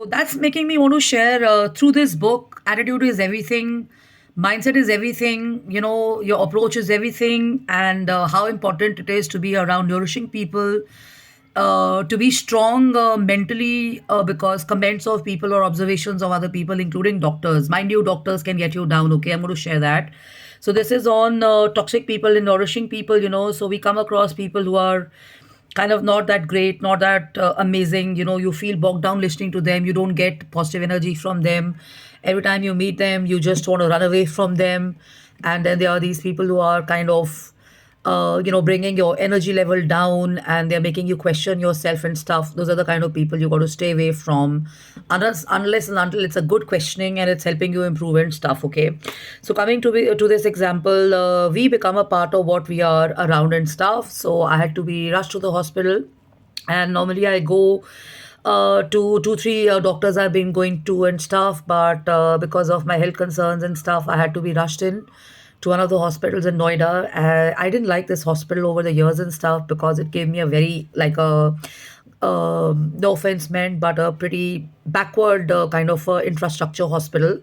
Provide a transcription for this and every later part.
That's making me want to share through this book. Attitude is everything, mindset is everything, your approach is everything, and how important it is to be around nourishing people, to be strong mentally, because comments of people or observations of other people, including doctors. Mind you, doctors can get you down, okay? I'm going to share that. So, this is on toxic people and nourishing people, So, we come across people who are kind of not that great, not that amazing. You feel bogged down listening to them. You don't get positive energy from them. Every time you meet them, you just want to run away from them. And then there are these people who are kind of bringing your energy level down, and they're making you question yourself and stuff. Those are the kind of people you got to stay away from, unless and until it's a good questioning and it's helping you improve and stuff. Okay, so coming to this example, we become a part of what we are around and stuff. So I had to be rushed to the hospital, and normally I go to two three doctors I've been going to and stuff, but because of my health concerns and stuff, I had to be rushed in to one of the hospitals in Noida. I didn't like this hospital over the years and stuff because it gave me a very like a no offense meant, but a pretty backward kind of infrastructure hospital.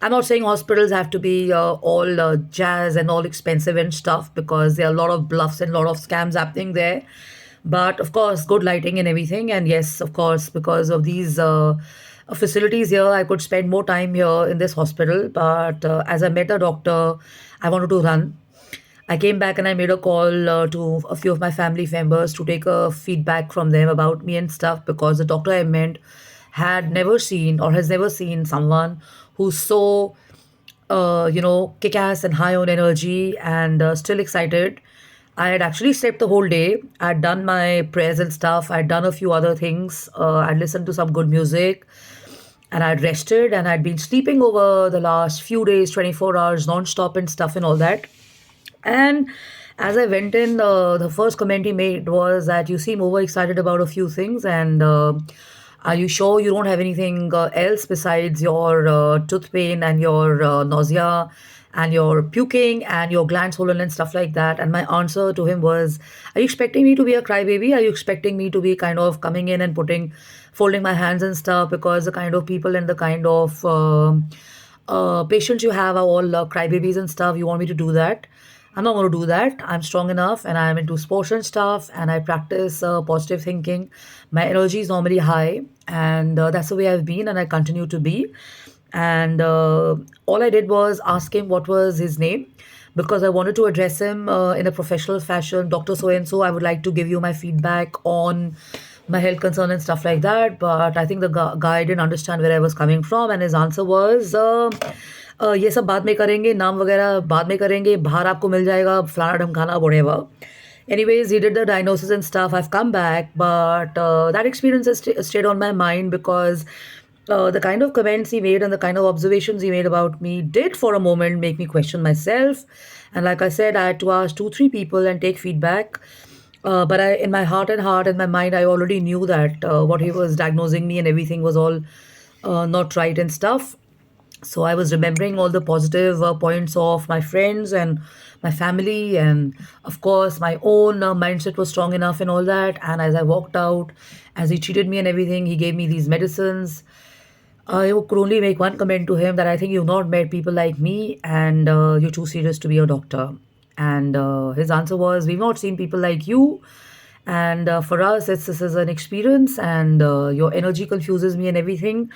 I'm not saying hospitals have to be all jazz and all expensive and stuff, because there are a lot of bluffs and a lot of scams happening there. But of course, good lighting and everything. And yes, of course, because of these facilities here, I could spend more time here in this hospital. But as I met a doctor, I wanted to run. I came back and I made a call to a few of my family members to take a feedback from them about me and stuff, because the doctor I met had never seen or has never seen someone who's so kick ass and high on energy and still excited. I had actually slept the whole day. I'd done my prayers and stuff. I'd done a few other things. I'd listened to some good music, and I'd rested, and I'd been sleeping over the last few days, 24 hours non-stop and stuff and all that. And as I went in, the first comment he made was that you seem overexcited about a few things, and are you sure you don't have anything else besides your tooth pain and your nausea and your puking and your gland swollen and stuff like that? And my answer to him was, are you expecting me to be a crybaby? Are you expecting me to be kind of coming in and folding my hands and stuff? Because the kind of people and the kind of patients you have are all crybabies and stuff. You want me to do that? I'm not going to do that. I'm strong enough, and I'm into sports and stuff, and I practice positive thinking. My energy is normally high, and that's the way I've been, and I continue to be. And all I did was ask him what was his name, because I wanted to address him in a professional fashion. Dr. So and so, I would like to give you my feedback on my health concern and stuff like that. But I think the guy didn't understand where I was coming from, and his answer was, ये सब बाद में करेंगे, नाम वगैरह बाद में करेंगे, बाहर आपको मिल जाएगा, फलाना ढमकाना, whatever. Anyways, he did the diagnosis and stuff. I've come back, but that experience has stayed on my mind, because the kind of comments he made and the kind of observations he made about me did for a moment make me question myself. And like I said, I had to ask two, three people and take feedback. But in my heart and heart and my mind, I already knew that what he was diagnosing me and everything was all not right and stuff. So I was remembering all the positive points of my friends and my family, and of course my own mindset was strong enough and all that. And as I walked out, as he treated me and everything, he gave me these medicines. I could only make one comment to him, that I think you've not met people like me, and you're too serious to be a doctor. And his answer was, we've not seen people like you, and for us this is an experience, and your energy confuses me and everything.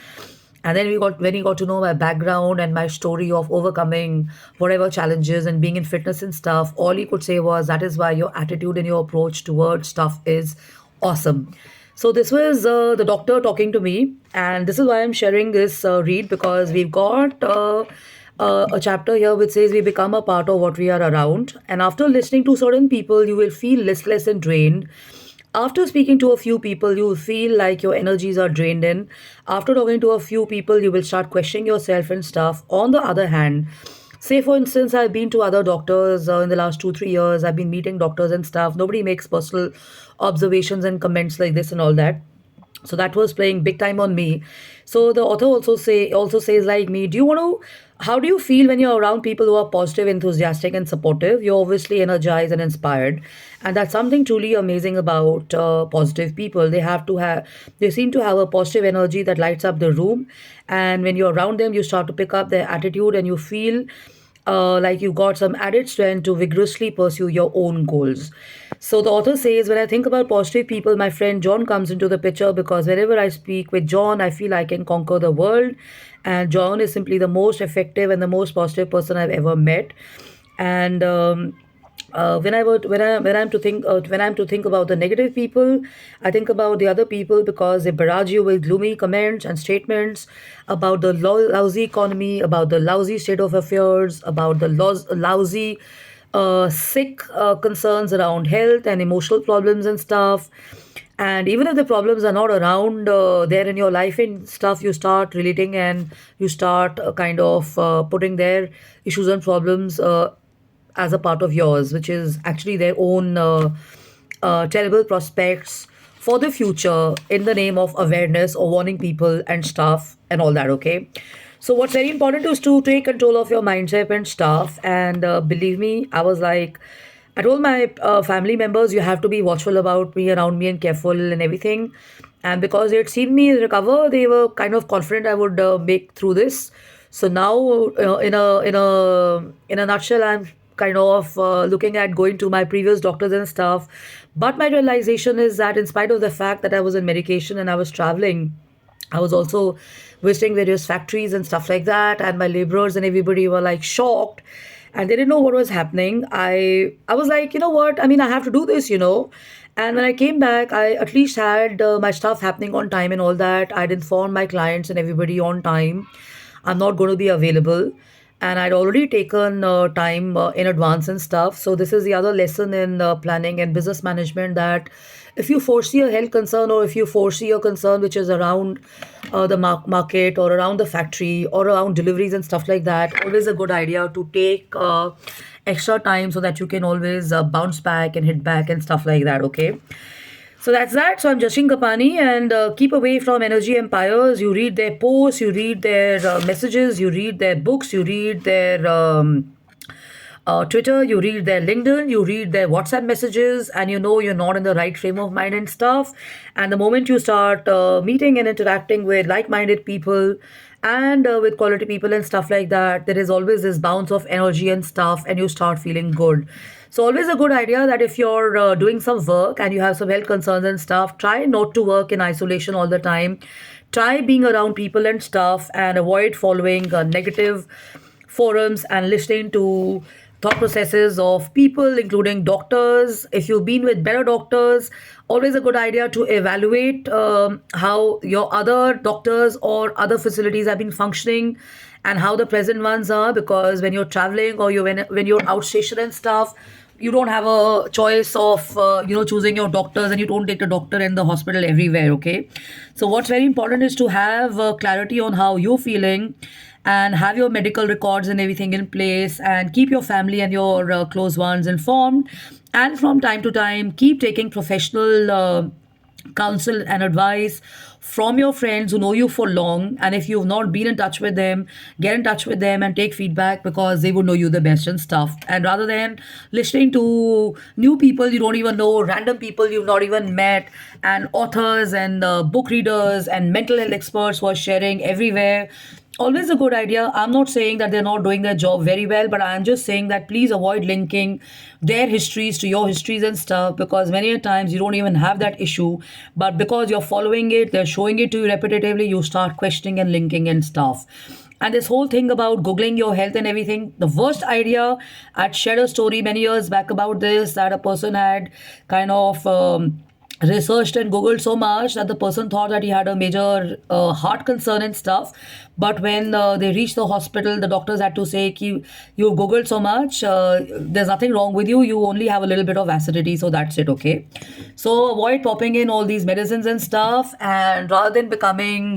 And then when he got to know my background and my story of overcoming whatever challenges and being in fitness and stuff, all he could say was, that is why your attitude and your approach towards stuff is awesome. So this was the doctor talking to me, and this is why I'm sharing this read, because we've got a chapter here which says we become a part of what we are around. And after listening to certain people, you will feel listless and drained. After speaking to a few people, you will feel like your energies are drained in. After talking to a few people, you will start questioning yourself and stuff. On the other hand, say for instance, I've been to other doctors in the last 2 3 years. I've been meeting doctors and stuff. Nobody makes personal observations and comments like this and all that. So that was playing big time on me. So the author also says like me, do you want to How do you feel when you're around people who are positive, enthusiastic, and supportive? You're obviously energized and inspired, and that's something truly amazing about positive people. They seem to have a positive energy that lights up the room, and when you're around them, you start to pick up their attitude, and you feel like you got some added strength to vigorously pursue your own goals. So the author says, when I think about positive people, my friend John comes into the picture because whenever I speak with John, I feel I can conquer the world. And John is simply the most effective and the most positive person I've ever met. And when I'm to think about the negative people, I think about the other people because they barrage you with gloomy comments and statements about the lousy economy, about the lousy state of affairs, about the lousy sick concerns around health and emotional problems and stuff. And even if the problems are not around there in your life and stuff, you start relating and you start kind of putting their issues and problems as a part of yours, which is actually their own terrible prospects for the future in the name of awareness or warning people and stuff and all that, okay? So, what's very important is to take control of your mindset and stuff. And believe me, I told my family members, you have to be watchful about me, around me, and careful and everything. And because they had seen me recover, they were kind of confident I would make through this. So now, in a nutshell, I'm kind of looking at going to my previous doctors and stuff. But my realization is that, in spite of the fact that I was in medication and I was traveling, I was also visiting various factories and stuff like that, and my laborers and everybody were like shocked, and they didn't know what was happening. I was like, you know what? I mean, I have to do this. And when I came back, I at least had my stuff happening on time and all that. I'd informed my clients and everybody on time. I'm not going to be available. And I'd already taken time in advance and stuff. So, this is the other lesson in planning and business management, that if you foresee a health concern, or if you foresee a concern which is around the market or around the factory or around deliveries and stuff like that, always a good idea to take extra time so that you can always bounce back and hit back and stuff like that, okay? So that's that. So I'm Jashin Kapani, and keep away from energy empires. You read their posts, you read their messages, you read their books, you read their Twitter, you read their LinkedIn, you read their WhatsApp messages, and you know you're not in the right frame of mind and stuff. And the moment you start meeting and interacting with like minded people and with quality people and stuff like that, there is always this bounce of energy and stuff, and you start feeling good. So, always a good idea that if you're doing some work and you have some health concerns and stuff, try not to work in isolation all the time. Try being around people and stuff, and avoid following negative forums and listening to thought processes of people, including doctors. If you've been with better doctors, always a good idea to evaluate how your other doctors or other facilities have been functioning and how the present ones are. Because when you're traveling or when you're outstation and stuff, you don't have a choice of choosing your doctors, and you don't take the doctor in the hospital everywhere, okay? So what's very important is to have clarity on how you're feeling, and have your medical records and everything in place, and keep your family and your close ones informed, and from time to time keep taking professional counsel and advice from your friends who know you for long. And if you've not been in touch with them, get in touch with them and take feedback, because they would know you the best and stuff. And rather than listening to new people you don't even know, random people you've not even met, and authors and book readers and mental health experts who are sharing everywhere, always a good idea. I'm not saying that they're not doing their job very well, but I'm just saying that please avoid linking their histories to your histories and stuff, because many a times you don't even have that issue, but because you're following it, they're showing it to you repetitively, you start questioning and linking and stuff. And this whole thing about googling your health and everything, the worst idea. I'd shared a story many years back about this, that a person had kind of researched and googled so much that the person thought that he had a major heart concern and stuff. But when they reached the hospital, the doctors had to say, you googled so much, there's nothing wrong with you, you only have a little bit of acidity, so that's it, okay? So avoid popping in all these medicines and stuff, and rather than becoming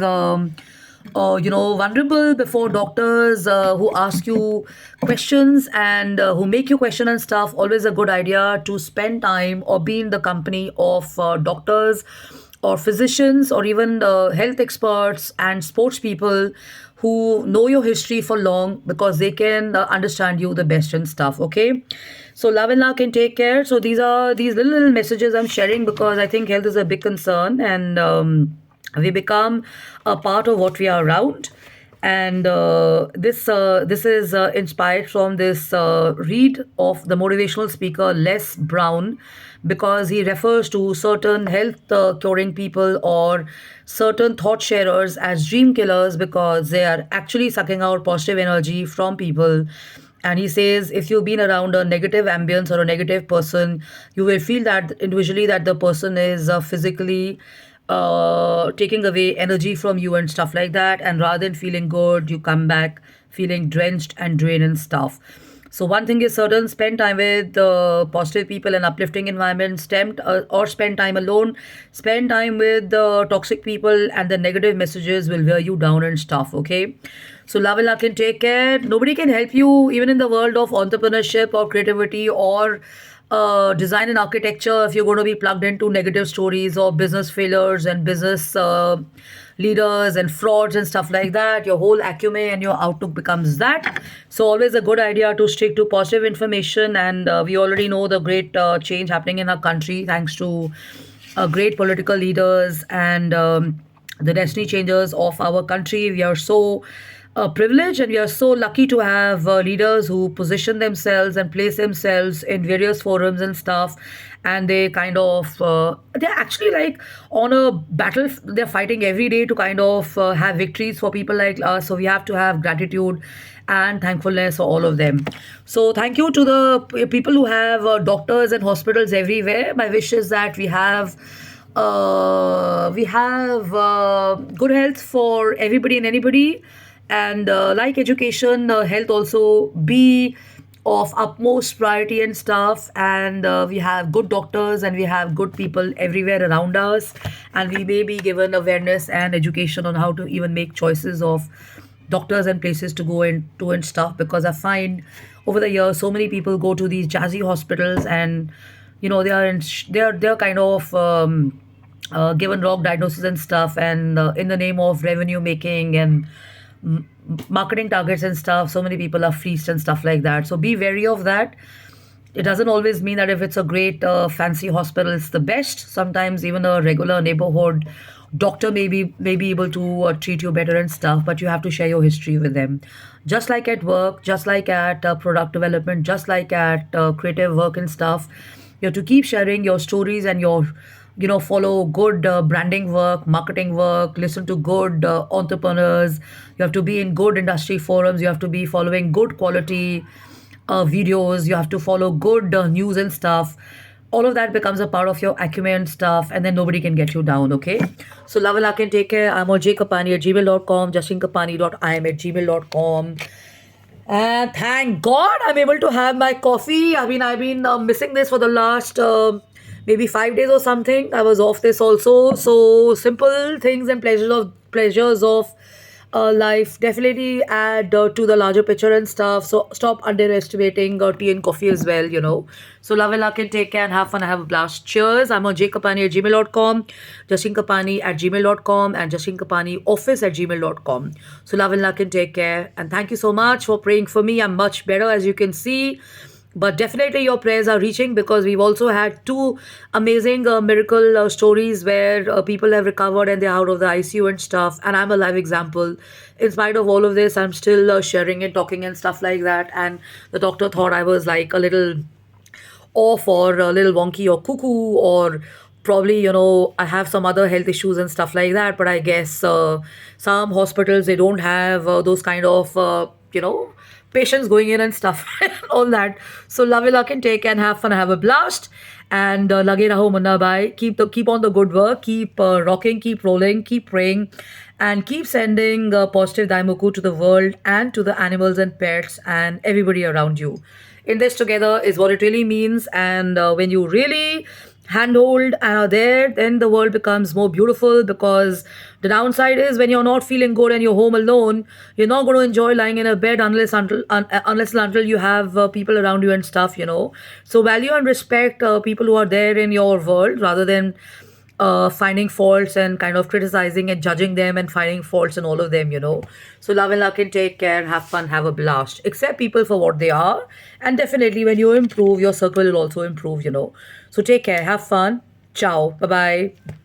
vulnerable before doctors who ask you questions and who make you question and stuff, always a good idea to spend time or be in the company of doctors or physicians or even health experts and sports people who know your history for long, because they can understand you the best and stuff. Okay, so love and luck and take care. So these are these little messages I'm sharing because I think health is a big concern, and we become a part of what we are around. And this is inspired from this read of the motivational speaker Les Brown, because he refers to certain health curing people or certain thought sharers as dream killers, because they are actually sucking out positive energy from people. And he says if you've been around a negative ambience or a negative person, you will feel that individually that the person is physically taking away energy from you and stuff like that. And rather than feeling good, you come back feeling drenched and drained and stuff. So one thing is certain: spend time with positive people and uplifting environments. Or spend time alone. Spend time with the toxic people, and the negative messages will wear you down and stuff. Okay. So love and luck and take care. Nobody can help you even in the world of entrepreneurship or creativity or design and architecture if you're going to be plugged into negative stories or business failures and business leaders and frauds and stuff like that. Your whole acumen and your outlook becomes that. So always a good idea to stick to positive information. And we already know the great change happening in our country thanks to great political leaders and the destiny changers of our country. We are so privileged, and we are so lucky to have leaders who position themselves and place themselves in various forums and stuff. And they kind of they're actually like on a battle. They're fighting every day to kind of have victories for people like us. So we have to have gratitude and thankfulness for all of them. So thank you to the people who have doctors and hospitals everywhere. My wish is that we have good health for everybody and anybody. And like education, health also be of utmost priority and stuff. And we have good doctors and we have good people everywhere around us, and we may be given awareness and education on how to even make choices of doctors and places to go into and stuff. Because I find over the years so many people go to these jazzy hospitals, and they are they're kind of given wrong diagnosis and stuff, and in the name of revenue making and m- marketing targets and stuff, so many people are fleeced and stuff like that. So be wary of that. It doesn't always mean that if it's a great fancy hospital it's the best. Sometimes even a regular neighborhood doctor may be able to treat you better and stuff, but you have to share your history with them. Just like at work, just like at product development, just like at creative work and stuff, you have to keep sharing your stories and your follow good branding work, marketing work, listen to good entrepreneurs. You have to be in good industry forums, you have to be following good quality videos, you have to follow good news and stuff. All of that becomes a part of your acumen and stuff, and then nobody can get you down. Okay, so love and luck and take care. I'm on jkapani at gmail.com, justinkapani.im at gmail.com. And thank God I'm able to have my coffee. I've been missing this for the last maybe 5 days or something. I was off this also. So simple things and pleasures of life definitely add to the larger picture and stuff. So stop underestimating tea and coffee as well. So love and luck and take care and have fun and have a blast. Cheers. I'm on jkapani at gmail.com, Kapani at gmail.com, and Kapani office at gmail.com. So love and luck and take care. And thank you so much for praying for me. I'm much better, as you can see. But definitely your prayers are reaching, because we've also had two amazing miracle stories where people have recovered and they're out of the ICU and stuff. And I'm a live example. In spite of all of this, I'm still sharing and talking and stuff like that. And the doctor thought I was like a little off or a little wonky or cuckoo, or probably I have some other health issues and stuff like that. But I guess some hospitals, they don't have those kind of patients going in and stuff and all that. So love you, luck and take and have fun, have a blast. And lage raho munna bhai, keep on the good work, keep rocking, keep rolling, keep praying, and keep sending positive daimoku to the world and to the animals and pets and everybody around you. In this together is what it really means. And when you really handhold and are there, then the world becomes more beautiful. Because the downside is when you're not feeling good and you're home alone, you're not going to enjoy lying in a bed unless and until you have people around you and stuff. So value and respect people who are there in your world, rather than finding faults and kind of criticizing and judging them and finding faults in all of them, you know. So love and luck and take care, have fun, have a blast. Accept people for what they are. And definitely when you improve, your circle will also improve, you know. So take care, have fun. Ciao. Bye bye.